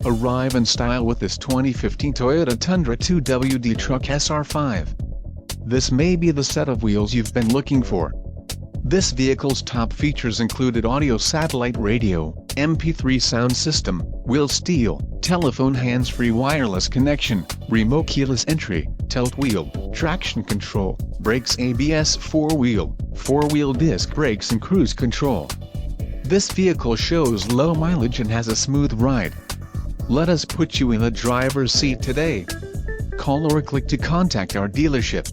Arrive in style with this 2015 Toyota Tundra 2WD truck SR5. This may be the set of wheels you've been looking for. This vehicle's top features included audio satellite radio, MP3 sound system, wheel steel, telephone hands-free wireless connection, remote keyless entry, tilt wheel, traction control, brakes ABS 4-wheel disc brakes and cruise control. This vehicle shows low mileage and has a smooth ride. Let us put you in the driver's seat today. Call or click to contact our dealership.